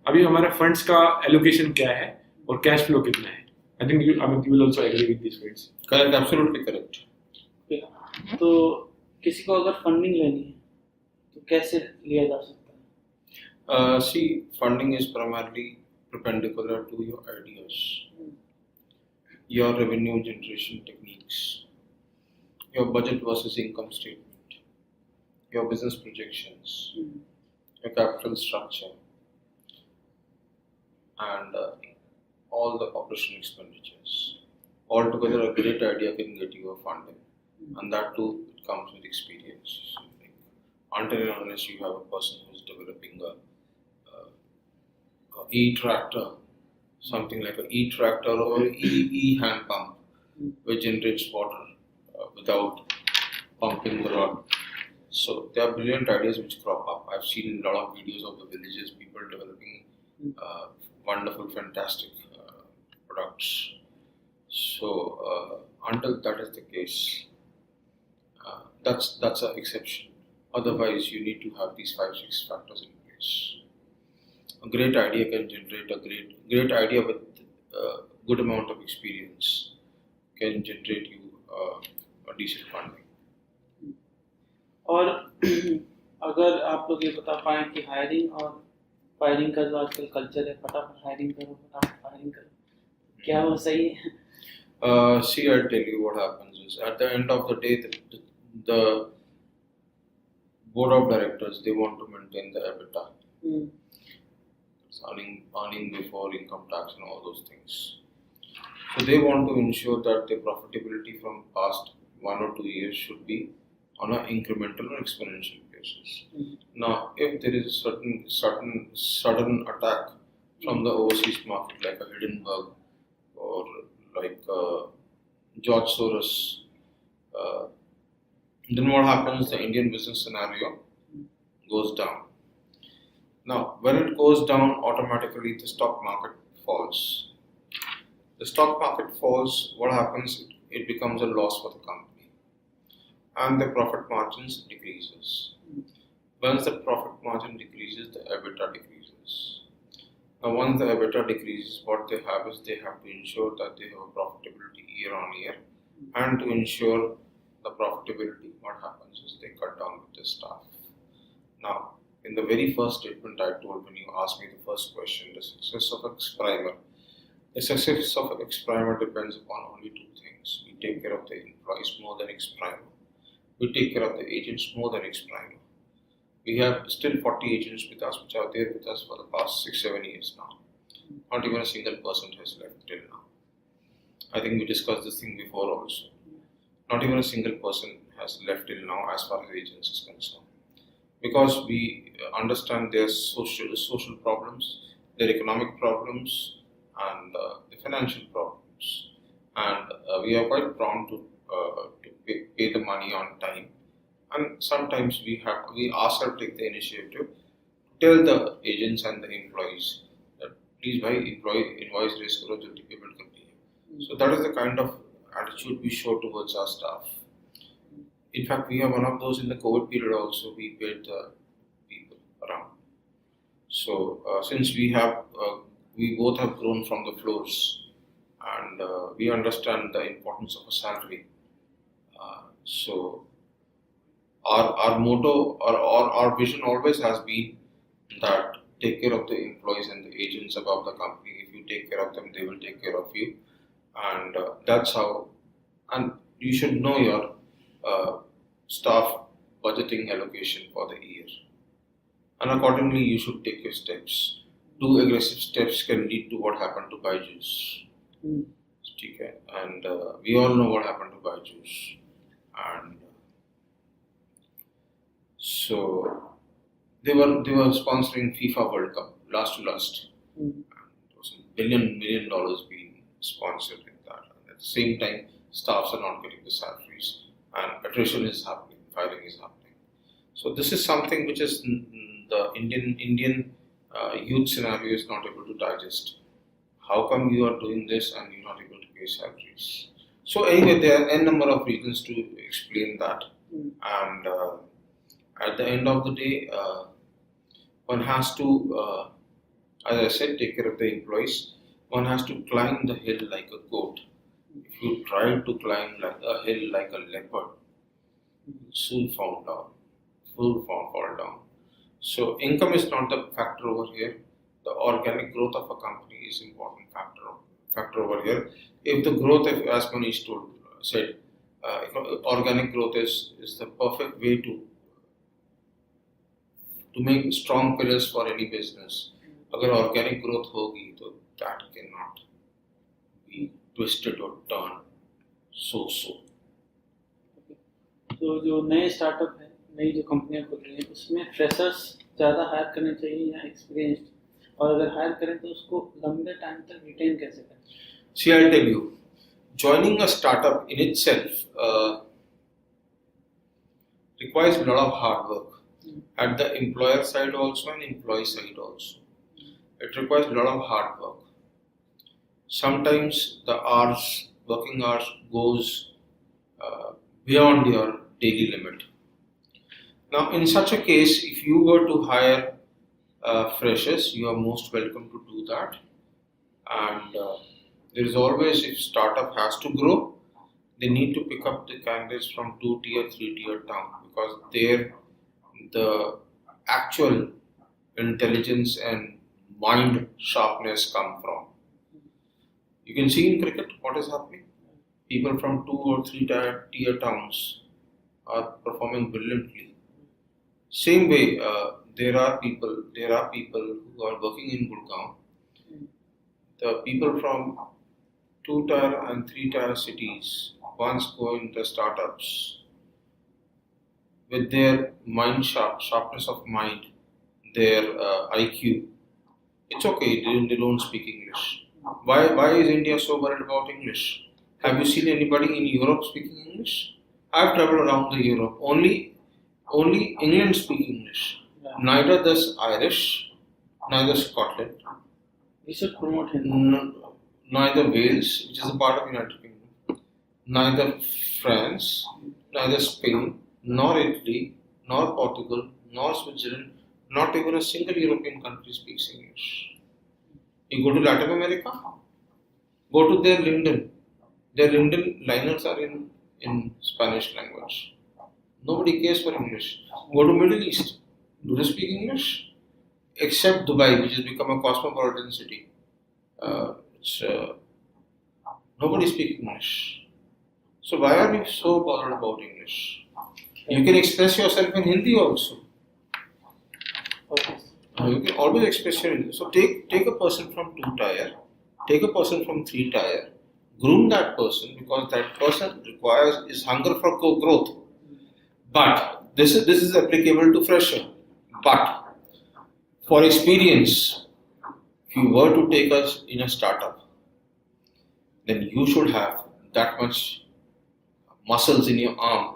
अभी हमारा फंड्स का एलोकेशन क्या है और कैश फ्लो कितना है। I think you will also agree with these words.
Correct, absolutely correct.
Okay. तो किसी को अगर फंडिंग लेनी है तो कैसे लिया जा सकता है?
See, funding is primarily perpendicular to your ideas, your revenue generation techniques, your budget versus income statement, your business projections, your capital structure, and all the operational expenditures. Altogether, a great idea can get you a funding, and that too it comes with experience. Until and unless you have a person who's developing a e-tractor, something like an e-tractor or e-hand pump, which generates water without pumping the rod. So there are brilliant ideas which crop up. I've seen a lot of videos of the villages, people developing wonderful, fantastic products. So until that is the case, that's an exception. Otherwise, you need to have these 5-6 factors in place. A great idea can generate great idea with good amount of experience can generate you a decent funding.
और अगर आप लोग ये बता पाएं कि hiring और firing का जो आजकल कल्चर है, फटाफट हायरिंग करो, फटाफट फायरिंग करो, क्या वो सही है?
See, I'll tell you what happens is at the end of the day, the board of directors, they want to maintain the EBITDA. It's earning before income tax and all those things. So they want to ensure that the profitability from past 1 or 2 years should be on an incremental or exponential basis. Now, if there is a sudden attack from the overseas market, like a Hindenburg or like George Soros, then what happens? The Indian business scenario goes down. Now, when it goes down, automatically the stock market falls. The stock market falls, what happens? It becomes a loss for the company, and the profit margins decreases. Once the profit margin decreases, the EBITDA decreases. Now, once the EBITDA decreases, what they have is they have to ensure that they have a profitability year on year, and to ensure the profitability, what happens is they cut down with the staff. Now, in the very first statement I told when you asked me the first question, the success of Exprimer. The success of Exprimer depends upon only 2 things. We take care of the employees more than Exprimer. We take care of the agents more than Exprimer. We have still 40 agents with us, which are there with us for the past 6-7 years now. Not even a single person has left till now. I think we discussed this thing before also. Not even a single person has left till now as far as agents is concerned. Because we understand their social problems, their economic problems, and the financial problems. And we are quite prone to pay the money on time. And sometimes we ourselves take the initiative to tell the agents and the employees that please bhai invoice raise karo jaldi payment karni hai. So that is the kind of attitude we show towards our staff. In fact, we have one of those in the COVID period also. We paid the people around. So since we both have grown from the floors, and we understand the importance of a salary. So our motto or our vision always has been that take care of the employees and the agents above the company. If you take care of them, they will take care of you, and that's how. And you should know your staff budgeting allocation for the year, and accordingly you should take your steps. Too aggressive steps can lead to what happened to Byju's. Okay. And we all know what happened to Byju's, and so they were sponsoring FIFA World Cup last to last, and there was $1 million being sponsored in that, and at the same time staffs are not getting the salaries, and attrition is happening, firing is happening. So this is something which is the Indian youth scenario is not able to digest. How come you are doing this and you're not able to pay salaries? So anyway, there are n number of reasons to explain that, and at the end of the day, one has to, as I said, take care of the employees, one has to climb the hill like a goat. If you try to climb like a hill like a leopard, you'll soon fall down. So income is not the factor over here. The organic growth of a company is important factor over here. If the growth, as Manish said, organic growth is the perfect way to make strong pillars for any business. अगर organic growth होगी तो that cannot be twisted or turned so.
तो जो नए startup है, नई जो कंपनियां खुल रही हैं, उसमें फ्रेशर्स ज़्यादा हायर करने चाहिए या एक्सपीरियंस्ड, और अगर हायर करें तो उसको लंबे टाइम तक रिटेन कैसे करें?
See, I'll tell you, joining a startup in itself requires a lot of hard work at the employer side also and employee side also. It requires a lot of hard work. Sometimes the working hours goes beyond your daily limit. Now, in such a case, if you were to hire freshers, you are most welcome to do that. And there is always, if startup has to grow, they need to pick up the candidates from 2-tier, 3-tier town, because there the actual intelligence and mind sharpness come from. You can see in cricket what is happening. People from 2 or 3-tier towns are performing brilliantly. Same way, there are people who are working in Gurgaon. The people from 2-tier and 3-tier cities once go into startups with their sharpness of mind, their IQ. It's okay, they don't speak English. Why is India so worried about English? Have you seen anybody in Europe speaking English? I've traveled around the Europe. Only England speak English.
Yeah.
Neither does Irish, neither Scotland.
We should promote him.
Neither Wales, which is a part of United Kingdom, neither France, neither Spain, nor Italy, nor Portugal, nor Switzerland, not even a single European country speaks English. You go to Latin America, go to their LinkedIn. Their LinkedIn liners are in Spanish language. Nobody cares for English. Go to Middle East. Do they speak English? Except Dubai, which has become a cosmopolitan city. Nobody speaks English. So why are we so bothered about English? You can express yourself in Hindi also.
Okay.
You can always express your Hindi. So take a person from 2-tier, take a person from 3-tier, groom that person, because that person is hunger for growth. But this is applicable to fresher. But for experience, if you were to take us in a startup, then you should have that much muscles in your arm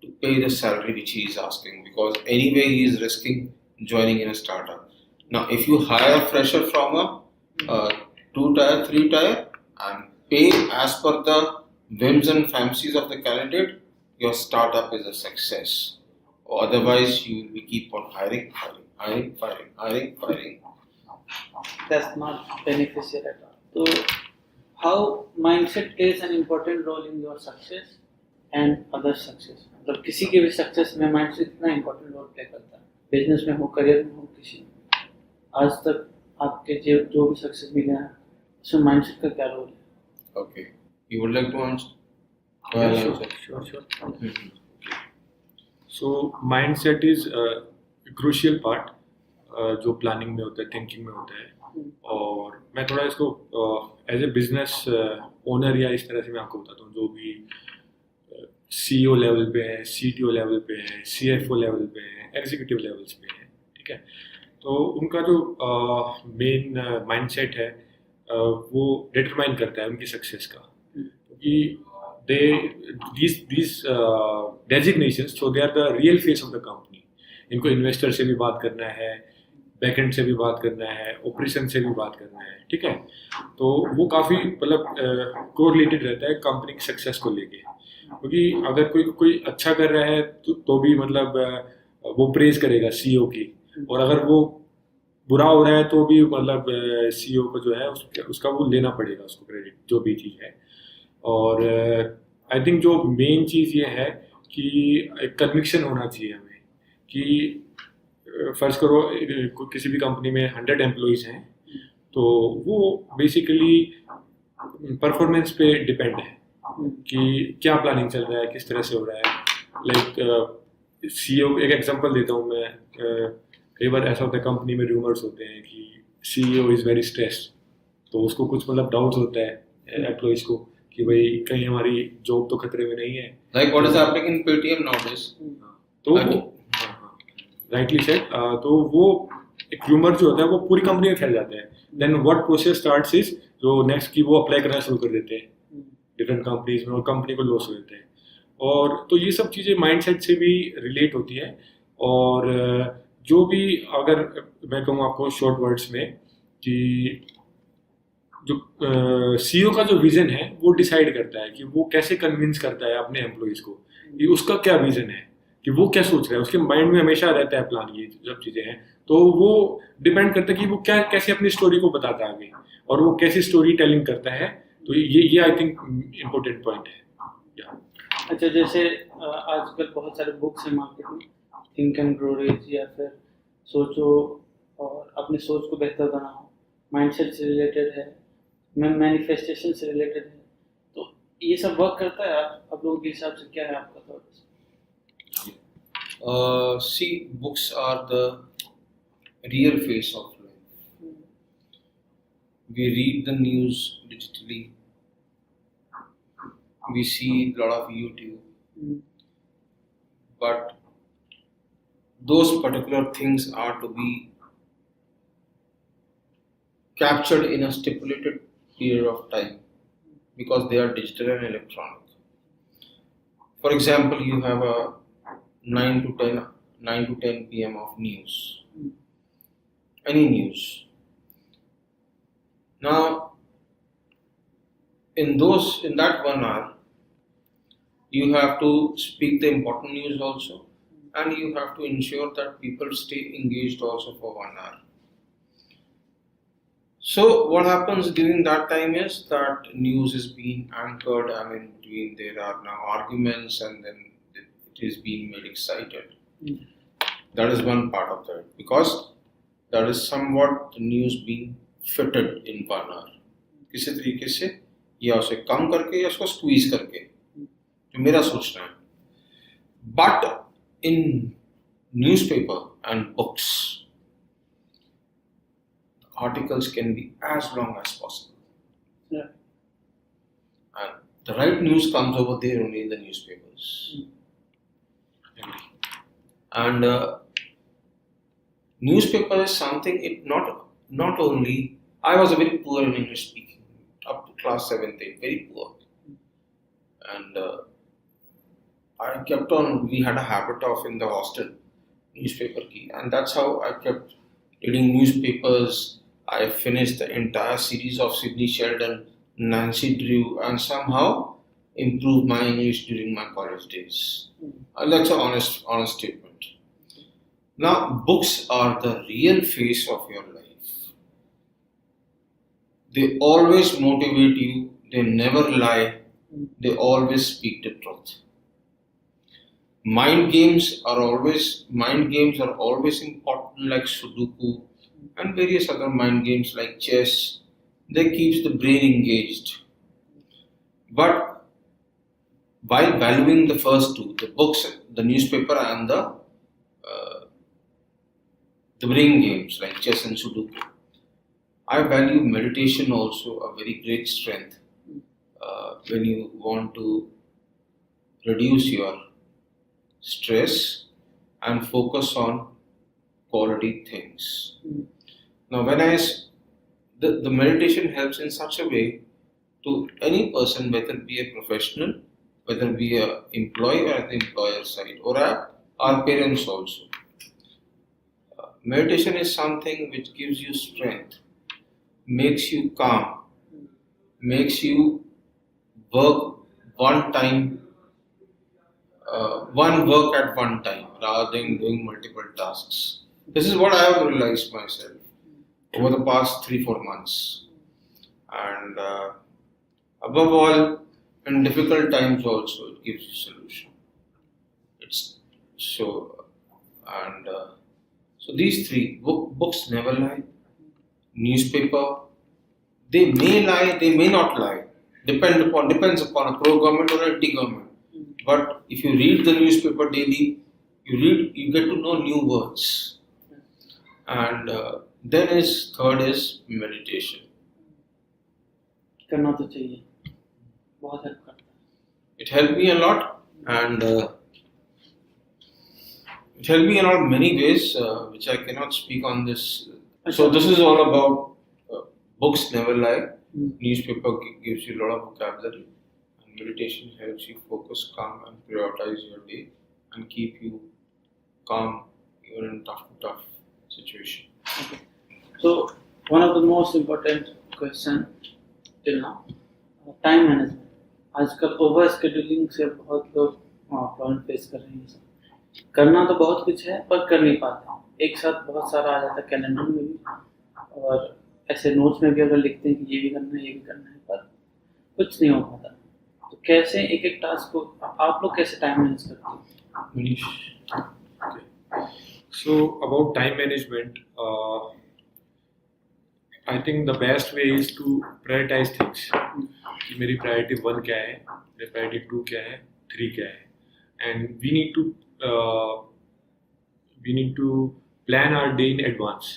to pay the salary which he is asking, because anyway he is risking joining in a startup. Now, if you hire a fresher from a 2-tier, 3-tier and pay as per the whims and fancies of the candidate, your startup is a success. Or otherwise, you will keep on hiring.
That's not beneficial at all. So, how mindset plays an important role in your success and other success? मतलब किसी के भी success में mindset कितना important role play करता है, business में हो, करियर में हो, किसी में। आज तक आपके जो भी सक्सेस मिले हैं उसमें माइंडसेट का क्या रोल है?
Okay, you would like to answer?
Sure. So mindset is a crucial part जो प्लानिंग में होता है, थिंकिंग में होता है। और मैं थोड़ा इसको एज ए बिजनेस ओनर या इस तरह से मैं आपको बताता हूँ, जो भी CEO लेवल पे है, CTO लेवल पे है, CFO लेवल पे है, एग्जीक्यूटिव लेवल्स पे है, ठीक है। तो उनका जो मेन माइंडसेट है वो डिटरमाइन करता है उनकी सक्सेस का, क्योंकि these designations, so they are the real face of the company. इनको इन्वेस्टर से भी बात करना है, बैकएंड से भी बात करना है, ऑपरेशन से भी बात करना है, ठीक है। तो वो काफ़ी मतलब कोरिलेटेड रहता है कंपनी की सक्सेस को लेके, क्योंकि अगर कोई अच्छा कर रहा है तो भी मतलब वो प्रेज करेगा CEO की, और अगर वो बुरा हो रहा है तो भी मतलब CEO को जो है उसका वो लेना पड़ेगा उसको क्रेडिट, जो भी चीज़ है। और आई थिंक जो मेन चीज़ ये है कि एक कन्विक्शन होना चाहिए हमें कि फर्ज करो किसी भी कंपनी में 100 एम्प्लॉइज़ हैं, तो वो बेसिकली परफॉर्मेंस पे डिपेंड है कि क्या प्लानिंग चल रहा है, किस तरह से हो रहा है। लाइक CEO, एक एग्जांपल देता हूँ मैं, कई बार ऐसा होता है कंपनी में रूमर्स होते हैं कि CEO इज़ वेरी स्ट्रेस्ड, तो उसको कुछ मतलब डाउट्स होता है एम्प्लॉइज़ को कि भाई कहीं हमारी जॉब तो खतरे में नहीं है।
Like what is happening in Paytm nowadays?
तो वो राइटली सेड, तो वो एक रूमर जो होता है वो पूरी कंपनी में फैल जाता है। Then what process starts is, जो नेक्स्ट की वो अप्लाई करना शुरू कर देते हैं डिफरेंट कंपनीज में और कंपनी को लॉस हो जाते हैं। और तो ये सब चीज़ें माइंडसेट से भी रिलेट होती है। और जो भी, अगर मैं कहूँ आपको शॉर्ट वर्ड्स में, कि जो CEO का जो विजन है वो डिसाइड करता है कि वो कैसे कन्विंस करता है अपने एम्प्लॉइज को कि उसका क्या विजन है, कि वो क्या सोच रहा है। उसके माइंड में हमेशा रहता है प्लान, ये सब चीज़ें हैं। तो वो डिपेंड करता है कि वो क्या कैसे अपनी स्टोरी को बताता है आगे, और वो कैसी स्टोरी टेलिंग करता है। तो ये आई थिंक इम्पोर्टेंट पॉइंट है।
अच्छा, जैसे आजकल बहुत सारे बुक्स हैं मार्केट में, थिंक एंड ग्रो रिच, या फिर सोचो और अपनी सोच को बेहतर बनाओ, माइंडसेट से रिलेटेड है, मैनिफेस्टेशन से रिलेटेड है। तो ये सब वर्क करता है आप लोगों के हिसाब से? क्या है आपका thoughts?
See, books are the real face of life. We read the news digitally. We see a lot of YouTube. But those particular things are to be captured in a stipulated period of time because they are digital and electronic. For example, you have a 9 to 10 p.m. of news, any news. Now, in that 1 hour, you have to speak the important news also, and you have to ensure that people stay engaged also for 1 hour. So what happens during that time is that news is being anchored. I mean, there are now arguments, and then it is being made excited. That is one part of that, because that is somewhat the news being fitted in 1 hour. किसी तरीके से या उसे कम करके या उसको squeeze करके, जो मेरा सोचना है. But in newspaper and books, articles can be as long as possible.
Yeah.
And the right news comes over there only in the newspapers. And newspaper is something, it not only, I was very poor in English speaking up to class 7th, 8th, very poor. And I kept on, we had a habit of in the hostel newspaper key, and that's how I kept reading newspapers. I finished the entire series of Sidney Sheldon, Nancy Drew, and somehow improved my English during my college days. That's an honest statement. Now, books are the real face of your life. They always motivate you, they never lie, they always speak the truth. Mind games are always important, like Sudoku and various other mind games like chess. They keeps the brain engaged. But while valuing the first two, the books, the newspaper, and the brain games like chess and Sudoku, I value meditation also, a very great strength when you want to reduce your stress and focus on quality things. Now, when the meditation helps in such a way to any person, whether it be a professional, whether it be an employee or at the employer side, or our parents also. Meditation is something which gives you strength, makes you calm, makes you work one work at one time rather than doing multiple tasks. This is what I have realized myself. over the past 3-4 months. And above all, in difficult times also, it gives you solution. It's so, and so these three books never lie. Newspaper, they may lie, they may not lie. Depends upon a pro-government or anti-government. But if you read the newspaper daily, you get to know new words. And then third is meditation.
करना तो चाहिए, बहुत help करता है.
It helped me a lot, and it helped me in all many ways, which I cannot speak on this. So this is all about books never lie. Newspaper gives you a lot of vocabulary, and meditation helps you focus, calm, and prioritize your day, and keep you calm even in tough situation.
Okay. So one of the most important question till now, time management. आजकल over scheduling से बहुत लोग problem face कर रहे हैं. करना तो बहुत कुछ है पर कर नहीं पाते. एक साथ बहुत सारा आ जाता है कैलेंडर में भी, और ऐसे नोट्स में भी अगर लिखते हैं कि ये भी करना है, ये भी करना है, पर कुछ नहीं हो पाता. तो कैसे एक एक टास्क को आप लोग कैसे टाइम मैनेज करते हैं?
Manish. Okay. So about time management, I think the best way is to prioritize things. कि मेरी priority 1 क्या है, मेरी priority 2 क्या है, 3 क्या है, and we need to plan our day in advance.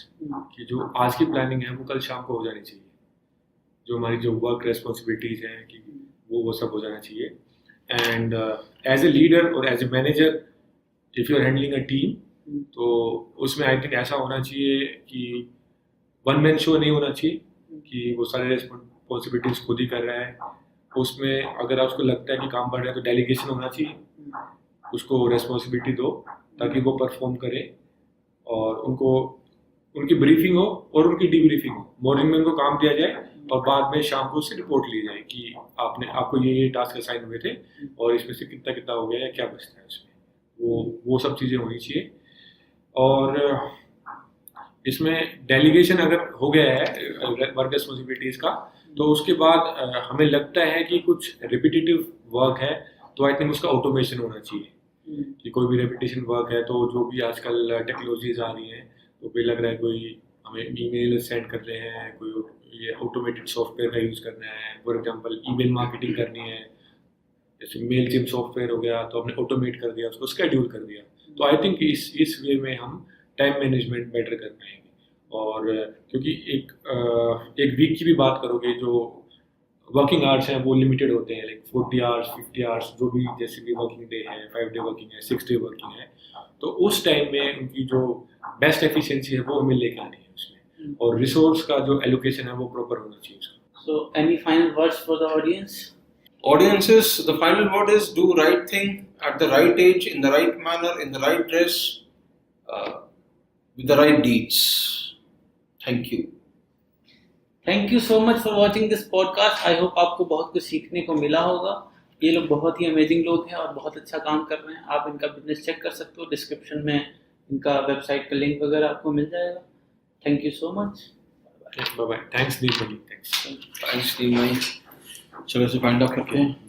कि जो आज की प्लानिंग है वो कल शाम को हो जानी चाहिए. जो हमारी जो वर्क रेस्पॉन्सिबिलिटीज हैं कि वो सब हो जाना चाहिए. एंड एज ए लीडर और as a manager, if you are handling a team, तो उसमें आई थिंक ऐसा होना चाहिए कि वन मैन शो नहीं होना चाहिए कि वो सारे रेस्पॉन्सिबिलिटीज खुद ही कर रहा है. उसमें अगर आपको लगता है कि काम बढ़ रहा है तो डेलीगेशन होना चाहिए. उसको रेस्पॉन्सिबिलिटी दो ताकि वो परफॉर्म करे, और उनकी ब्रीफिंग हो और उनकी डीब्रीफिंग हो. मॉर्निंग में उनको काम दिया जाए और बाद में शाम को उससे रिपोर्ट ली जाए कि आपको ये टास्क असाइन हुए थे और इसमें से कितना हो गया या क्या बचता है उसमें. वो सब चीज़ें होनी चाहिए. और इसमें डेलीगेशन अगर हो गया है वर्क रिस्पॉन्सिबिलिटीज़ का, तो उसके बाद हमें लगता है कि कुछ रिपीटेटिव वर्क है तो आई थिंक उसका ऑटोमेशन होना चाहिए. कि कोई भी रेपिटेशन वर्क है तो जो भी आजकल टेक्नोलॉजीज आ रही हैं, तो कोई लग रहा है कोई हमें ईमेल सेंड कर रहे हैं, कोई ये ऑटोमेटेड सॉफ्टवेयर का यूज़ करना है. फॉर एग्जांपल ईमेल मार्केटिंग करनी है, जैसे मेल चिम सॉफ्टवेयर हो गया तो हमने ऑटोमेट कर दिया, उसको शेड्यूल कर दिया. तो आई थिंक इस वे में हम टाइम मैनेजमेंट बेटर कर पाएंगे. और क्योंकि एक वीक की भी बात करोगे, जो वर्किंग आवर्स हैं वो लिमिटेड होते हैं, लाइक 40 आवर्स 50 आवर्स, जो भी जैसे भी वर्किंग डे है, 5 डे वर्किंग है, 6 डे वर्किंग है. तो उस टाइम में उनकी जो बेस्ट एफिशिएंसी है वो हमें लेके आनी है उसमें, और रिसोर्स का जो एलोकेशन है वो प्रॉपर होना चाहिए उसका.
So any final words for the audience?
Audiences, the final word is do right thing at the right age, in the right manner, in the right dress, with the right deeds. Thank you.
Thank you so much for watching this podcast. I hope आपको बहुत कुछ सीखने को मिला होगा. ये लोग बहुत ही अमेजिंग लोग हैं और बहुत अच्छा काम कर रहे हैं. आप इनका बिजनेस चेक कर सकते हो, डिस्क्रिप्शन में इनका वेबसाइट का लिंक वगैरह आपको मिल जाएगा. Thank you so much.
Bye bye. Thanks Deepak. Thanks
Thanks, Steve. चलो से फाइंड आउट करते हैं.